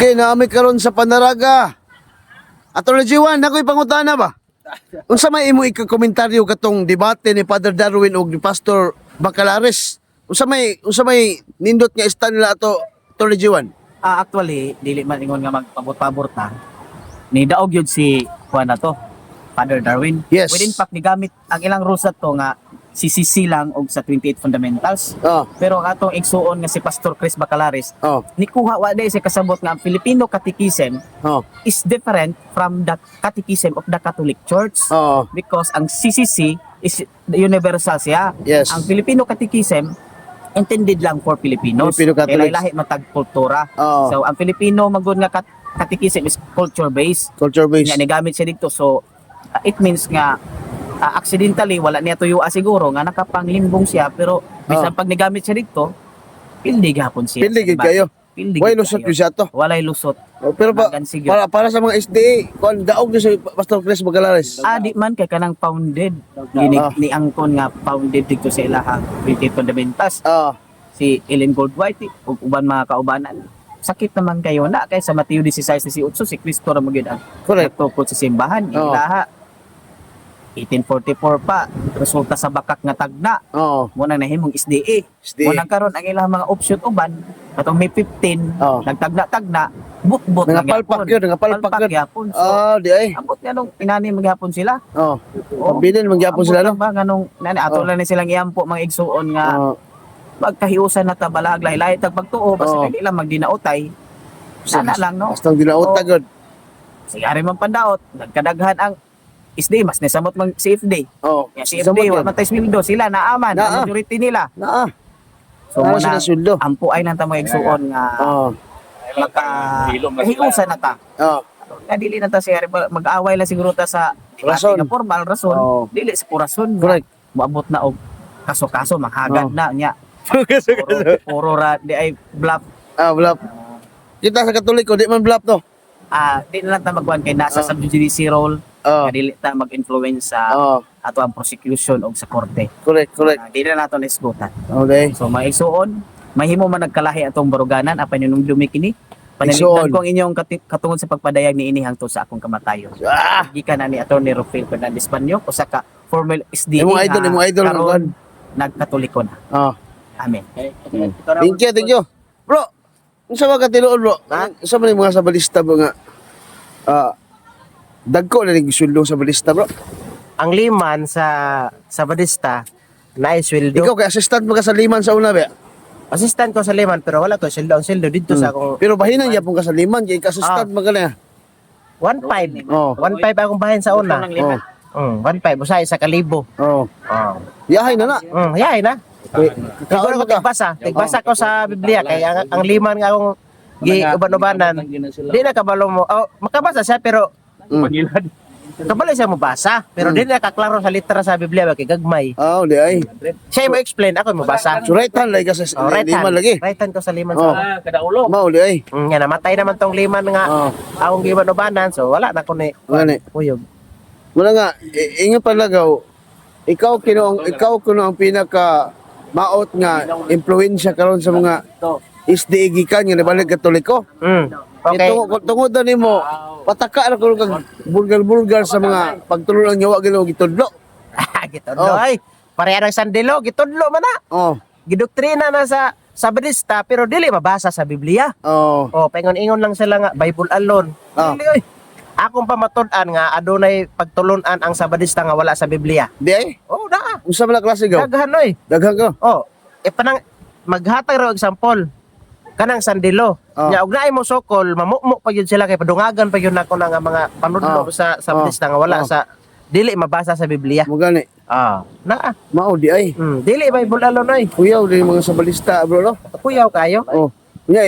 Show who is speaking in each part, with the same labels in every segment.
Speaker 1: Okay, naami karon sa Panaraga. Attorney Jiwan, nakoy pangutana ba? Unsa may imo ika-komentaryo katong debate ni Father Darwin ug ni Pastor Bacalares? Unsa may nindot nga stand nila ato, Attorney Jiwan?
Speaker 2: Actually, dili man ingon nga magpabot-pabor ta. Ni daog yun si Juan na to, Father Darwin.
Speaker 1: Yes.
Speaker 2: Within fact, ni gamit ang ilang rules na to nga CCC lang og sa 28 fundamentals.
Speaker 1: Oh,
Speaker 2: Pero ang atong igsuon nga si Pastor Chris Bacalares,
Speaker 1: oh,
Speaker 2: ni kuha wa day sa kasabot nga ang Filipino Catechism
Speaker 1: oh,
Speaker 2: is different from the Catechism of the Catholic Church.
Speaker 1: oh,
Speaker 2: Because ang CCC is universal siya.
Speaker 1: yes.
Speaker 2: Ang Filipino Catechism intended lang for Filipinos.
Speaker 1: Filipino Catholics.
Speaker 2: Lahi matag kultura.
Speaker 1: Oh.
Speaker 2: So ang Filipino magud nga Catechism is culture based.
Speaker 1: Culture based.
Speaker 2: Nga nigamit siya dito. So it means nga accidentally wala niya tuyo siguro nga nakapanglimbong siya pero bisan pag nigamit siya dito pildig hapon siya.
Speaker 1: Pildig kayo.
Speaker 2: Pildig
Speaker 1: Way
Speaker 2: gid
Speaker 1: lusot
Speaker 2: kayo.
Speaker 1: ko siya to.
Speaker 2: Walay lusot.
Speaker 1: Oh, pero
Speaker 2: Hanggang sige.
Speaker 1: para sa mga SDA, kon daog ni si Pastor Chris Bacalares.
Speaker 2: Di man kay kanang founded ni angkon nga founded dito sa ilahang 28 fundamentals.
Speaker 1: Ah,
Speaker 2: Si Ellen Goldwhite ug uban mga kaubanan. Sakit naman kayo na kay sa Mateo 16:18 si Kristo ra mo gyud ang
Speaker 1: correct.
Speaker 2: nagtukod sa simbahan. Ilaha 1844 pa resulta sa bakak nga tagna
Speaker 1: Oh,
Speaker 2: mo nang nahimong SDA.
Speaker 1: SDA.
Speaker 2: Mo nang karon ang ilang mga option uban katong may 15
Speaker 1: Oh.
Speaker 2: nagtagna-tagna butbot
Speaker 1: Nga palpak yun, nga palpak yun.
Speaker 2: gyapon. So
Speaker 1: Ah, di ay.
Speaker 2: ambot nga nung inani magyapon sila.
Speaker 1: Oh, pabilin mangyapon sila no.
Speaker 2: Ba ganong nani ato lang ni silang iampo mga igsuon nga
Speaker 1: Oh,
Speaker 2: magkahiusan na tabalag lahi-lahi tag pagtuo basta
Speaker 1: Oo.
Speaker 2: hindi lang magdinaotay. Sana lang no.
Speaker 1: basta ginaot tagod.
Speaker 2: Sigari man pandaot nagkadaghan ang SDA mas nisamot mang CFD.
Speaker 1: Oh,
Speaker 2: Ya CFD wa man tay sweldo sila naaman
Speaker 1: Naa.
Speaker 2: ang majority nila.
Speaker 1: naa.
Speaker 2: So
Speaker 1: Naa
Speaker 2: mo
Speaker 1: sila
Speaker 2: na
Speaker 1: sweldo.
Speaker 2: ampuay nang tamo igsuon nga
Speaker 1: Oh,
Speaker 2: hiusan na ta.
Speaker 1: oh,
Speaker 2: Nga dili na ta sigari mag-away lang siguro ta sa
Speaker 1: Rason.
Speaker 2: nga formal rason.
Speaker 1: Oo.
Speaker 2: Dili sa rason.
Speaker 1: correct.
Speaker 2: Moabot na og kaso-kaso manghagad
Speaker 1: Oo.
Speaker 2: na nya. Puro ra di ay bluff.
Speaker 1: Ah, blap. Kita sa Katoliko, di man blap to.
Speaker 2: Di na lang ta magkuhan kay nasa subjudice role.
Speaker 1: Oh,
Speaker 2: Nga dili ta mag-influence sa
Speaker 1: oh,
Speaker 2: ato ang prosecution o sa korte.
Speaker 1: correct, correct.
Speaker 2: Di na nato nisgutan.
Speaker 1: Okay.
Speaker 2: So maigsuon, mahimo man nagkalahi atong baruganan apan yung dumi kini.
Speaker 1: Igsuon.
Speaker 2: Panaligdan ko ang inyong katungod sa pagpadayag ni ini hangtod sa akong kamatayon.
Speaker 1: Ah,
Speaker 2: Gikan na ni Atty. Rafael Fernandez Panyo usa ka former SDA
Speaker 1: Imong idol, imong idol,
Speaker 2: karon
Speaker 1: Juan.
Speaker 2: nagkatoliko na.
Speaker 1: oh.
Speaker 2: Amen.
Speaker 1: Thank you. Bro, unsa ba ka tinuod, bro? Unsa man yung mga sa balista bro nga? Dagko na ning sulong sa balista, bro.
Speaker 3: Ang liman sa Badista na sweldo.
Speaker 1: Ikaw kay assistant mo ka sa liman sa una ba?
Speaker 3: Assistant ko sa liman pero wala ko sweldo. Ang sweldo dito sa akong
Speaker 1: Pero bahinan gyapon ka sa liman, kay ka assistant mo ka na.
Speaker 3: 1.5.
Speaker 1: Oh.
Speaker 3: 1.5 akong bahin sa una.
Speaker 1: Oh.
Speaker 3: 1.5 usay sa kalibo.
Speaker 1: Oh. Yahay na na.
Speaker 3: Yay na. Siguro
Speaker 1: Kaon
Speaker 3: ko
Speaker 1: ka.
Speaker 3: tigbasa ko sa Biblia kay ang liman nga akong uban-ubanan. Di na kabalo mo. Oh, makabasa siya pero kabalo siya mo basa pero di na kaklaro sa litra sa Biblia kay gagmay.
Speaker 1: Oh, di ay.
Speaker 3: Siya mo explain ako mo basa.
Speaker 1: So right hand lagi ka sa
Speaker 3: Right
Speaker 1: liman
Speaker 3: hand.
Speaker 1: lagi.
Speaker 3: Right hand ko sa liman
Speaker 1: Oh.
Speaker 3: sa
Speaker 1: Mao di ay.
Speaker 3: Nga namatay naman tong liman nga
Speaker 1: Oh.
Speaker 3: akong giban-ubanan so wala na ko ni
Speaker 1: Ngani.
Speaker 3: uyog.
Speaker 1: Muna nga, ingon palagaw, ikaw kuno ang pinaka maot nga impluwensya karon sa mga SDA gikan nga nabalik Katoliko.
Speaker 3: Okay.
Speaker 1: Tungod na nimo, pataka na kuno kag bulgar-bulgar sa mga pagtulong nyawa gino gitudlo.
Speaker 3: Gitudlo ay. Pareha ng sandilo, gitudlo man na.
Speaker 1: Oh,
Speaker 3: Gidoktrina na sa Badista pero dili mabasa sa Biblia.
Speaker 1: oh,
Speaker 3: Oh, paingon-ingon lang sila nga Bible alone.
Speaker 1: Ah.
Speaker 3: Dili oy. Akong pamatud-an nga adunay pagtulon-an ang sa Badista nga wala sa Biblia.
Speaker 1: di ay.
Speaker 3: Oh, naa.
Speaker 1: Unsa man ang klase gaw?
Speaker 3: Daghan oy.
Speaker 1: Daghang ka.
Speaker 3: Oh, panang maghatag ra og example. Kanang sandilo.
Speaker 1: Oh.
Speaker 3: Nya og naay mo sokol, mamukmuk pa gyud sila kay padungagan pa gyud nako nga mga panudlo
Speaker 1: Oh.
Speaker 3: sa
Speaker 1: Oh.
Speaker 3: Badista nga wala
Speaker 1: Oh.
Speaker 3: sa dili mabasa sa Biblia.
Speaker 1: Mo gani.
Speaker 3: Naa.
Speaker 1: Mao di ay.
Speaker 3: Dili Bible alone oy.
Speaker 1: Kuyaw di mga sa balista bro no.
Speaker 3: Kuyaw kayo.
Speaker 1: Oh. Nya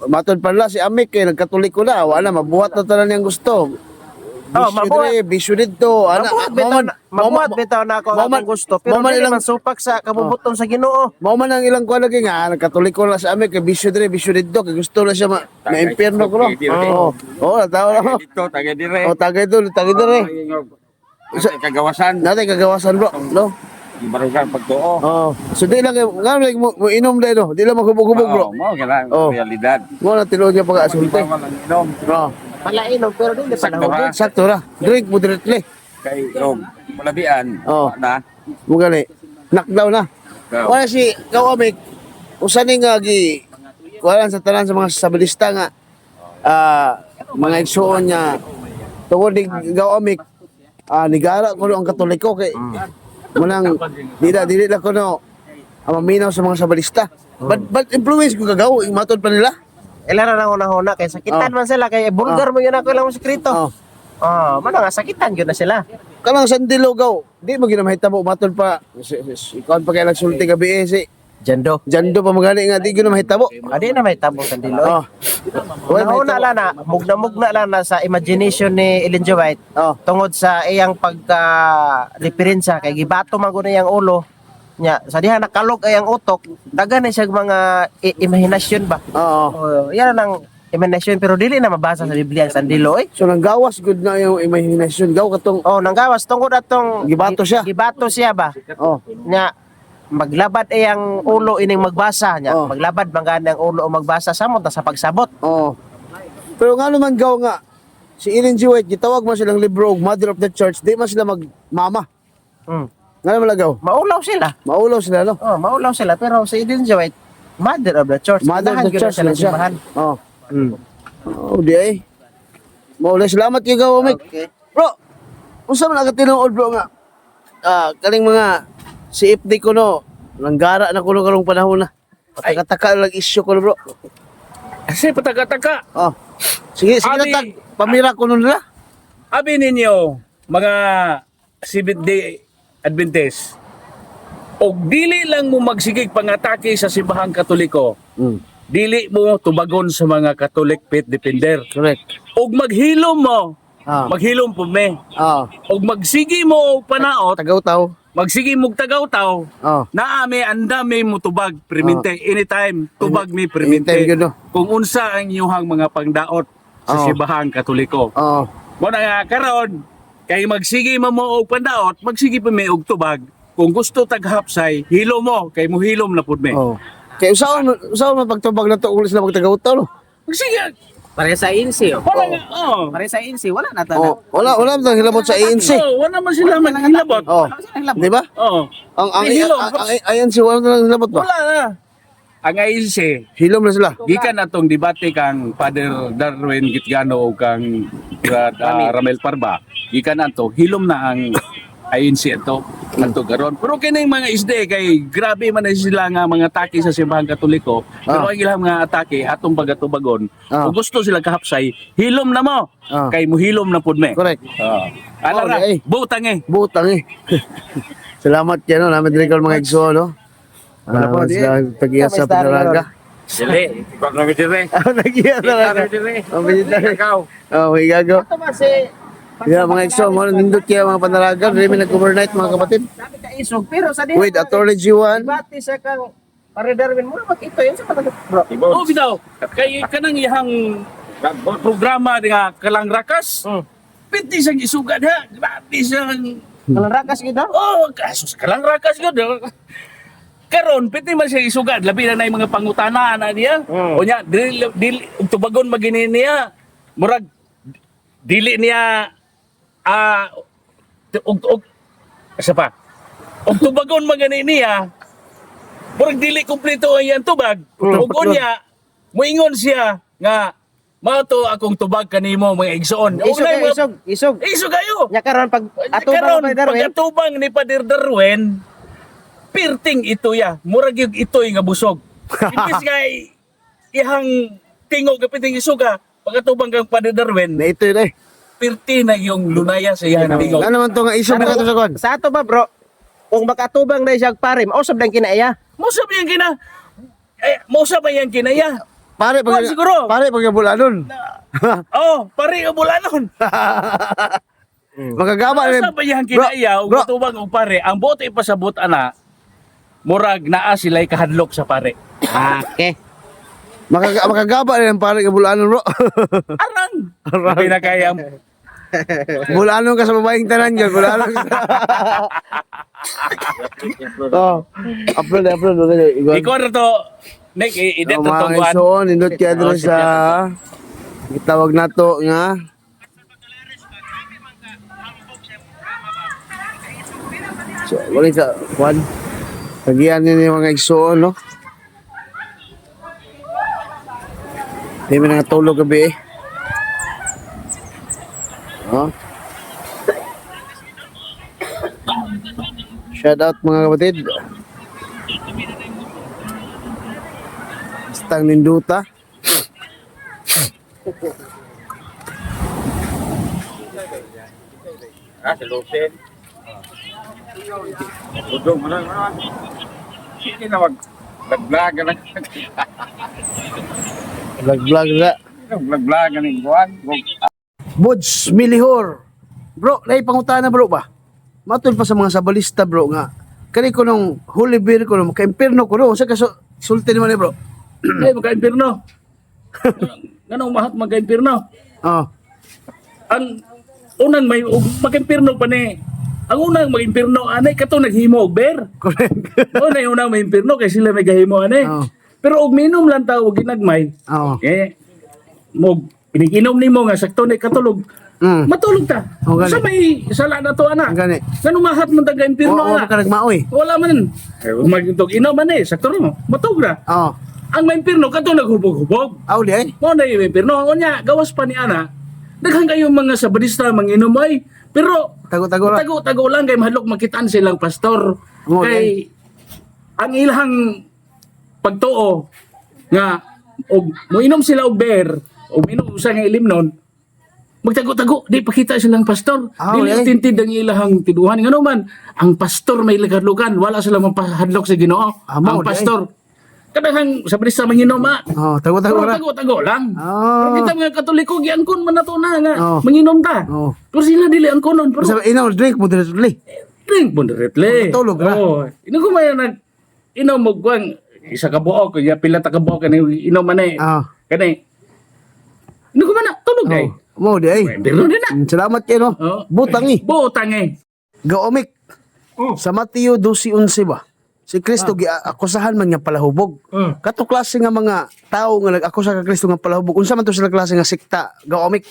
Speaker 1: matod pa la si Amik kay nagkatoliko na, wala mabuhat na tanan niyang gusto. Bisyo dito, ana.
Speaker 3: Mabuhat bitaw na ako ang akong gusto pero
Speaker 1: man
Speaker 3: dili
Speaker 1: ilang
Speaker 3: man supak sa kabubuton sa Ginoo.
Speaker 1: mao man ang ilang kuan lagi nga nagkatoliko na sa Amik kay bisyo dito kay gusto na siya ma-impierno ko no. Oh, tawo na.
Speaker 4: Dito, taga dire.
Speaker 1: Oh, tagay dito.
Speaker 4: Kagawasan.
Speaker 1: Natin kagawasan bro, no?
Speaker 4: Ibarugan pagtuo.
Speaker 1: Oh. So di lang ngano like mo inom dai no. Di lang maghubog-hubog bro.
Speaker 4: Mo kailangan
Speaker 1: Oh.
Speaker 4: realidad.
Speaker 1: Mo na tinuod niya pag-asulti.
Speaker 4: Bawal ang inom.
Speaker 1: Oh.
Speaker 3: Palainom pero dili pa
Speaker 4: Sakto
Speaker 3: nahugid.
Speaker 4: ha.
Speaker 1: Sakto ra. Drink moderately.
Speaker 4: Kay malabian.
Speaker 1: Oh.
Speaker 4: Na.
Speaker 1: Mo gani. Knockdown na.
Speaker 4: Ikaw.
Speaker 1: Wala si Kawamik. Usa ni nga gi wala sa tanan sa mga sabilista nga mga igsoon niya tungod ni Kawamik nigara ko ang Katoliko kay munang dili lang ko no ang maminaw sa mga sabilista. But influence ko kagaw matod pa nila.
Speaker 3: Ilan na una-una kay sakitan man sila kay bulgar mo yun ako lang mo
Speaker 1: Oh.
Speaker 3: sekreto. Mana nga sakitan gyud na sila.
Speaker 1: Kanang sandilo gaw. Di mo ginamahitabo matod pa ikaw pa kay nagsulti gabi si
Speaker 3: Jando.
Speaker 1: Jando pa magani nga di gyud mahitabo.
Speaker 3: Adi na may tabo sa dilo.
Speaker 1: Oh.
Speaker 3: Una lang na, mugna lang na sa imagination ni Ellen G. White
Speaker 1: Oh.
Speaker 3: tungod sa iyang pagka-referensya kay gibato man gud iyang ulo nya sa diha nakalog ayang utok daghan na siya mga imahinasyon ba.
Speaker 1: Oo.
Speaker 3: Yan ang imahinasyon pero dili na mabasa sa Biblia ang sandilo eh.
Speaker 1: So nanggawas good na yung imagination gaw katong
Speaker 3: Nanggawas tungod atong
Speaker 1: Gibato siya.
Speaker 3: Gibato siya ba?
Speaker 1: oh.
Speaker 3: Nya maglabad iyang ulo ining magbasa nya
Speaker 1: Oh.
Speaker 3: maglabad man gani ang ulo o magbasa samot na sa pagsabot.
Speaker 1: Oo. Pero nga naman gaw nga si Ellen G. White gitawag man silang libro og Mother of the Church, di man sila magmama. Nga naman lagaw.
Speaker 3: Maulaw sila.
Speaker 1: Maulaw sila no.
Speaker 3: Maulaw sila pero si Ellen G. White Mother of the Church.
Speaker 1: Mother of the
Speaker 3: Inahan gyud
Speaker 1: Church
Speaker 3: siya
Speaker 1: na
Speaker 3: ng
Speaker 1: siya.
Speaker 3: simbahan.
Speaker 1: Oh. Oh, di ay. Maulay salamat kay gaw Mike.
Speaker 3: Okay.
Speaker 1: Bro, unsa man agatinuod bro nga kaling mga CFD ko no, nanggara na kuno karong panahon na. Pataka-taka lang issue ko no, bro.
Speaker 4: Kasi pataka-taka.
Speaker 1: Oh. Sige
Speaker 4: Abi-
Speaker 1: na tag pamira ko nun nila.
Speaker 4: Abi ninyo, mga Seventh Day Adventist, og dili lang mo magsigig pangatake sa simbahang Katoliko, dili mo tubagon sa mga Catholic faith defender.
Speaker 1: Correct.
Speaker 4: Og maghilom mo,
Speaker 1: Ah.
Speaker 4: maghilom po me.
Speaker 1: Ah,
Speaker 4: Og magsigi mo og panaot,
Speaker 1: tagaw-taw.
Speaker 4: magsigi mo og tagaw-taw,
Speaker 1: Oh.
Speaker 4: naami andami mo tubag permente anytime tubag mi permente.
Speaker 1: Anytime yun, no?
Speaker 4: Kung unsa ang inyong mga pangdaot sa
Speaker 1: Oh.
Speaker 4: simbahang Katoliko.
Speaker 1: Oh.
Speaker 4: Mo na nga karon kay magsigi mo og pandaot, magsigi pa mi og tubag. Kung gusto taghapsay, hilo mo kay mo hilom na pud mi.
Speaker 1: Oh. Kay usaon man pagtubag na to ulit sila magtagaw-taw no.
Speaker 4: Magsige.
Speaker 2: Pare sa INC.
Speaker 4: Wala nga. Oh.
Speaker 2: Pare sa INC wala na
Speaker 1: Oh, wala man hilabot sa ANC.
Speaker 4: Oh, wala man sila manghilabot.
Speaker 1: Oh. Di ba?
Speaker 4: Oh.
Speaker 1: Ang
Speaker 4: Hilom.
Speaker 1: ANC wala na hilabot ba?
Speaker 4: Wala na. Ang INC,
Speaker 1: Hilom na sila.
Speaker 4: gikan atong debate kang Father Darwin Gitgano o kang Ramel Parba, gikan ato hilom na ang INC ato ato garon. Pero kining mga isde kay grabe man na sila nga mga atake sa simbahan Katoliko. Pero ang ilang mga atake atong pagatubagon, kung gusto sila kahapsay, hilom na mo. Kay mo hilom na pud me.
Speaker 1: Correct.
Speaker 4: Ala
Speaker 1: Oh,
Speaker 4: ra,
Speaker 1: eh.
Speaker 4: butang eh.
Speaker 1: Butang eh. Salamat kay no, namin din mga igso no.
Speaker 3: Wala po, di.
Speaker 1: Tagiya sa Pinaraga.
Speaker 4: Dili, ikaw na dire.
Speaker 1: Nagiya talaga. Ang vegetarian.
Speaker 4: Ikaw.
Speaker 1: Oh, may gago.
Speaker 3: Ito ba si
Speaker 1: Yeah, mga igso, mo nindot kaya mga Panaraga, dili mi nag-overnight mga kapatid.
Speaker 3: sabi ka isog pero sa diha
Speaker 1: With Attorney G1.
Speaker 3: debate sa kang Pare Darwin mo makito yun sa mga bro.
Speaker 4: Oh, bitaw. Kay kanang ihang programa nga Kalang Rakas. Piti siyang isuga ha. Grabe siyang
Speaker 3: Ang rakas gid daw.
Speaker 4: oh, kasus Kalang Rakas gud. Karon piti man siya isuga labi na yung mga pangutana na niya. O nya dili ug tubagon magini niya. Murag dili niya og asa pa. Og tubagon magani niya. Murag dili kumpleto ang iyang tubag. Ug unya moingon siya nga mao to akong tubag kanimo mga igsoon.
Speaker 3: Isog.
Speaker 4: Isog kayo.
Speaker 3: Nya karon pag atubang
Speaker 4: Karon
Speaker 3: Pare Darwin.
Speaker 4: pagkatubang ni Pader Darwin, pirting ito ya. Murag yung itoy nga busog. Imbis nga ihang tingog kapiting isuga, pagkatubang kang Pader Darwin,
Speaker 1: Na ito yun eh.
Speaker 4: pirti na yung lunaya sa ihang tingog.
Speaker 1: Ano man to nga isog na kato sa kwan?
Speaker 3: Sa ato ba bro? Kung makatubang na siya pare, mausab lang kinaiya.
Speaker 4: Mausap yung kina. Mausap yung kinaya.
Speaker 1: Pare
Speaker 4: Kuwan siguro.
Speaker 1: pare pag bulanon.
Speaker 4: Oh, pare o bulanon.
Speaker 1: Magagaba rin.
Speaker 4: Mausap yung kinaya, ug
Speaker 1: bro.
Speaker 4: matubang og pare. Ang bote pasabot ana, murag naa sila'y kahadlok sa pare.
Speaker 3: Okay.
Speaker 1: Makagaba rin pare nga bulanon bro.
Speaker 4: Arang. Pinakaya
Speaker 1: Bulano ka sa babaeng tanan ka. Bulano ka. Oh, upload.
Speaker 4: Ikaw na to, Nick, edit
Speaker 1: Oh,
Speaker 4: to
Speaker 1: mga
Speaker 4: buwan.
Speaker 1: igsoon, indot kaya doon sa itawag na to nga so, wala sa kwan kagiyan nyo yung mga igsoon, no? Hindi mo na natulog gabi eh. Oh. Shout out mga kapatid. Stang Ninduta.
Speaker 4: Si Lupin. Udong mo lang. Sige na mag-vlog na.
Speaker 1: Vlog na.
Speaker 4: Vlog na ng buwan.
Speaker 1: Buds Milihor. Bro, nay pangutana bro ba? Matod pa sa mga sabalista bro nga. Kani ko nung Holy Beer ko nung ka-impierno ko no. Sa sulti naman ni bro.
Speaker 4: Ay, magka-impirno. Ganong mahat magka-impirno.
Speaker 1: Oh.
Speaker 4: Ang unang may mag-impirno pa ni. Ang unang mag-impirno, anay ka to naghimo og beer.
Speaker 1: Correct.
Speaker 4: Unang may impirno kay sila may gahimo anay.
Speaker 1: Oh.
Speaker 4: Pero og minom lang tao og ginagmay.
Speaker 1: Oh.
Speaker 4: Mo iniginom nimo nga sakto ni katulog.
Speaker 1: Mm.
Speaker 4: Matulog ta.
Speaker 1: Oh, gani.
Speaker 4: Sa may sala na to ana.
Speaker 1: Gani.
Speaker 4: Ngano mahat man taga impirno
Speaker 1: Oo,
Speaker 4: ana.
Speaker 1: ka nagmaoy.
Speaker 4: Wala man. Magintog inom man sakto mo. Matulog na.
Speaker 1: Oh.
Speaker 4: Ang may impirno kato naghubog-hubog.
Speaker 1: Aw di ay.
Speaker 4: Mo na yung impirno nya gawas pa ni ana. Daghang kayo mga sabadista manginom ay. Pero
Speaker 1: Tago-tago lang.
Speaker 4: tago lang kay mahadlok makitaan silang pastor.
Speaker 1: Oo,
Speaker 4: Kay ang ilang pagtuo nga og moinom sila og beer o minom usa nga ilimnon magtago-tago di pakita silang pastor dili
Speaker 1: okay.
Speaker 4: tintid ang ilang tiduhan ngano man ang pastor may lagadlukan wala sila mapahadlok sa Ginoo
Speaker 1: Mao,
Speaker 4: ang
Speaker 1: di.
Speaker 4: pastor kadahang sa brisa manginom
Speaker 1: Oh, tago-tago
Speaker 4: pero
Speaker 1: lang.
Speaker 4: tago-tago lang
Speaker 1: Oh.
Speaker 4: pero kita mga katoliko giangkon man nato na nga
Speaker 1: Oh.
Speaker 4: manginom ta
Speaker 1: Oh.
Speaker 4: pero sila dili angkonon pero
Speaker 1: Sa inaw drink mo dire dili.
Speaker 4: drink mo directly.
Speaker 1: Matulog na.
Speaker 4: Oo. Ino ko may inom mo kuang isa ka buok kaya pila ta ka buok kani inom man eh.
Speaker 1: Ah.
Speaker 4: Kani. Ino ko man na tulog dai.
Speaker 1: Mo di ay.
Speaker 4: Pero din na.
Speaker 1: Salamat kayo no.
Speaker 4: Oh.
Speaker 1: Butang eh.
Speaker 4: Butang eh.
Speaker 1: Gaomik. Sa Mateo 12:11 ba? Si Kristo giakusahan man niya palahubog. Kato klase nga mga tao nga nag-akusa ka Kristo nga palahubog. Unsa man to sila klase nga sikta? Gaomik.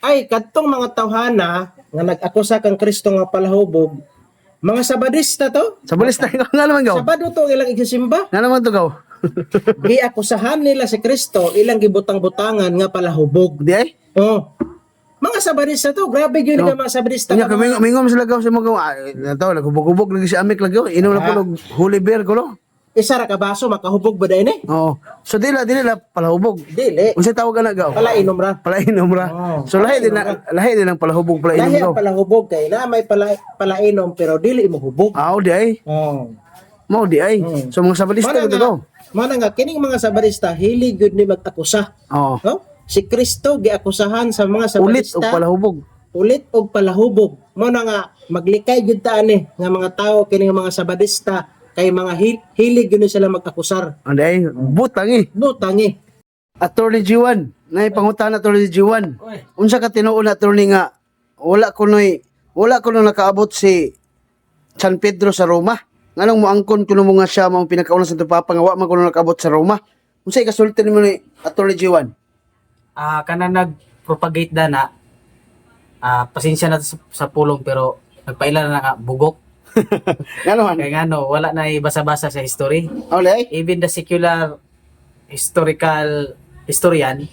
Speaker 3: Ay kadtong mga tawhana nga nag-akusa kang Kristo nga palahubog, mga sabadista to.
Speaker 1: Sa balista nga naman gaw.
Speaker 3: Sabado to ilang igsimba.
Speaker 1: Nga naman to gaw.
Speaker 3: Giakusahan nila si Kristo ilang gibutang-butangan nga palahubog.
Speaker 1: Di ay.
Speaker 3: Oh. Mga sabadista to, grabe gyud nga mga sabadista.
Speaker 1: Kanya
Speaker 3: nga mga-
Speaker 1: kamingom sila gaw sa mga gaw. Nato naghubog-hubog lagi si Amik lagi. Inom na po Holy Beer ko no.
Speaker 3: Isa ra ka baso makahubog ba dai ni?
Speaker 1: Oo. So dili palahubog.
Speaker 3: Dili.
Speaker 1: Unsa tawag na gaw?
Speaker 3: Pala inom ra.
Speaker 1: Palainom ra. So lahi din ang palahubog palainom
Speaker 3: Lahi
Speaker 1: gaw.
Speaker 3: ang palahubog kay na may palainom pero dili mo hubog.
Speaker 1: Aw di ay.
Speaker 3: Oh.
Speaker 1: Mao di ay. So mga sabadista
Speaker 3: Mana
Speaker 1: ko
Speaker 3: nga,
Speaker 1: gaw.
Speaker 3: mana nga kining mga sabadista hilig gyud ni mag-akusa.
Speaker 1: Oo.
Speaker 3: No? Si Kristo giakusahan sa mga
Speaker 1: Ulit
Speaker 3: sabadista.
Speaker 1: og palahubog.
Speaker 3: Ulit og palahubog. Mo na nga maglikay gyud ta ani nga mga tao kini nga mga sabadista kay mga hilig gyud sila mag-akusar.
Speaker 1: Anday, butang eh.
Speaker 3: Butangi.
Speaker 1: Attorney G1, nay pangutan Attorney G1. Unsa ka tinuon attorney nga wala ko noy nakaabot si San Pedro sa Roma. Nganong moangkon kuno mo nga siya mao pinakauna sa Papa nga wa man kuno nakaabot sa Roma. Unsay kasulti nimo ni Attorney G1?
Speaker 2: Kana nag-propagate na pasensya na sa pulong pero nagpaila na nga bugok.
Speaker 1: Ngano man?
Speaker 2: Kaya nga no, wala na ibasa-basa sa history.
Speaker 1: Olay.
Speaker 2: Even the secular historian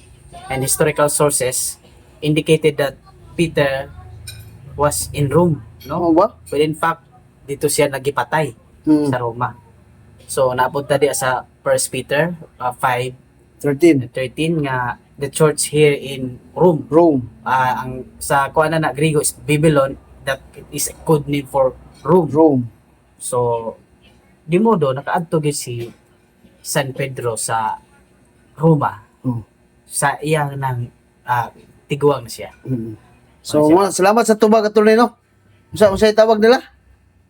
Speaker 2: and historical sources indicated that Peter was in Rome, no?
Speaker 1: Mo ba?
Speaker 2: But in fact, dito siya nagipatay sa Roma. So napunta di sa 1 Peter 5:13
Speaker 1: 13.
Speaker 2: nga the church here in Rome.
Speaker 1: Rome.
Speaker 2: Ang sa kuan na Griego is Babylon, that is a code name for Rome.
Speaker 1: Rome.
Speaker 2: So di modo nakaadto gyud si San Pedro sa Roma.
Speaker 1: Oh.
Speaker 2: Sa iyang nang tiguang na siya.
Speaker 1: So, salamat sa tubag attorney no. Unsay tawag nila?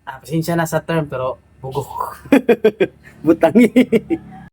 Speaker 2: Pasensya na sa term pero bugok.
Speaker 1: Butangi.